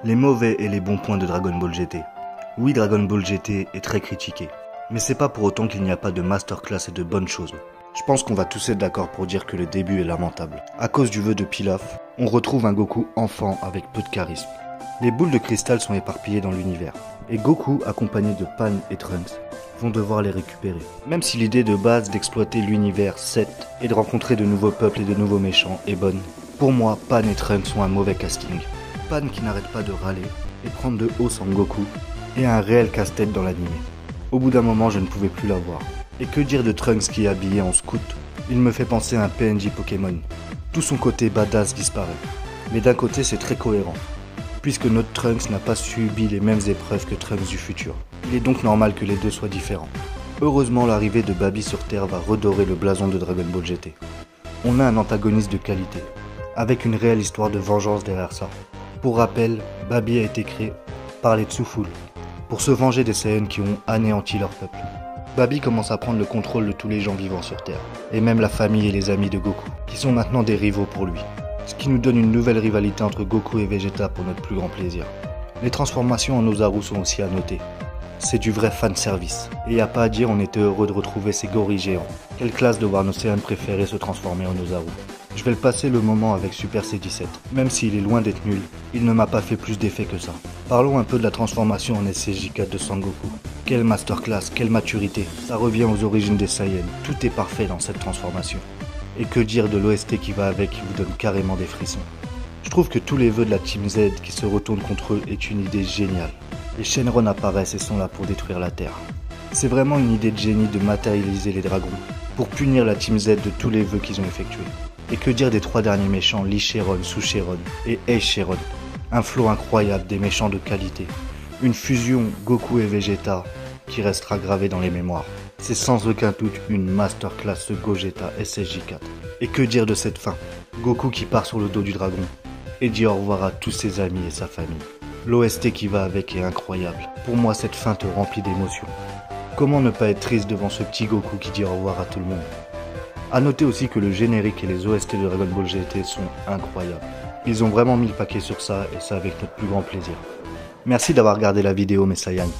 Les mauvais et les bons points de Dragon Ball GT. Oui, Dragon Ball GT est très critiqué, mais c'est pas pour autant qu'il n'y a pas de masterclass et de bonnes choses. Je pense qu'on va tous être d'accord pour dire que le début est lamentable. À cause du vœu de Pilaf, on retrouve un Goku enfant avec peu de charisme. Les boules de cristal sont éparpillées dans l'univers, et Goku, accompagné de Pan et Trunks, vont devoir les récupérer. Même si l'idée de base d'exploiter l'univers 7 et de rencontrer de nouveaux peuples et de nouveaux méchants est bonne, pour moi, Pan et Trunks sont un mauvais casting. Pan qui n'arrête pas de râler et prendre de haut Son Goku, et un réel casse-tête dans l'anime. Au bout d'un moment, je ne pouvais plus la voir. Et que dire de Trunks qui est habillé en scout? Il me fait penser à un PNJ Pokémon. Tout son côté badass disparaît. Mais d'un côté, c'est très cohérent, puisque notre Trunks n'a pas subi les mêmes épreuves que Trunks du futur. Il est donc normal que les deux soient différents. Heureusement, l'arrivée de Baby sur Terre va redorer le blason de Dragon Ball GT. On a un antagoniste de qualité, avec une réelle histoire de vengeance derrière ça. Pour rappel, Baby a été créé par les Tsufoul, pour se venger des Saiyans qui ont anéanti leur peuple. Baby commence à prendre le contrôle de tous les gens vivant sur Terre, et même la famille et les amis de Goku, qui sont maintenant des rivaux pour lui. Ce qui nous donne une nouvelle rivalité entre Goku et Vegeta pour notre plus grand plaisir. Les transformations en Ozaru sont aussi à noter. C'est du vrai fanservice. Et y a pas à dire, on était heureux de retrouver ces gorilles géants. Quelle classe de voir nos Saiyans préférés se transformer en Ozaru. Je vais le passer le moment avec Super C17. Même s'il est loin d'être nul, il ne m'a pas fait plus d'effet que ça. Parlons un peu de la transformation en SCJ4 de Sangoku. Quelle masterclass, quelle maturité. Ça revient aux origines des Saiyans. Tout est parfait dans cette transformation. Et que dire de l'OST qui va avec, qui vous donne carrément des frissons. Je trouve que tous les vœux de la Team Z qui se retournent contre eux est une idée géniale. Les Shenron apparaissent et sont là pour détruire la Terre. C'est vraiment une idée de génie de matérialiser les dragons, pour punir la Team Z de tous les vœux qu'ils ont effectués. Et que dire des trois derniers méchants, Lee Shéron, Su Shéron et Ei Shéron. Un flow incroyable, des méchants de qualité. Une fusion Goku et Vegeta qui restera gravée dans les mémoires. C'est sans aucun doute une masterclass ce Gogeta SSJ4. Et que dire de cette fin? Goku qui part sur le dos du dragon et dit au revoir à tous ses amis et sa famille. L'OST qui va avec est incroyable. Pour moi, cette fin te remplit d'émotions. Comment ne pas être triste devant ce petit Goku qui dit au revoir à tout le monde? A noter aussi que le générique et les OST de Dragon Ball GT sont incroyables. Ils ont vraiment mis le paquet sur ça et ça avec notre plus grand plaisir. Merci d'avoir regardé la vidéo mes Saiyans.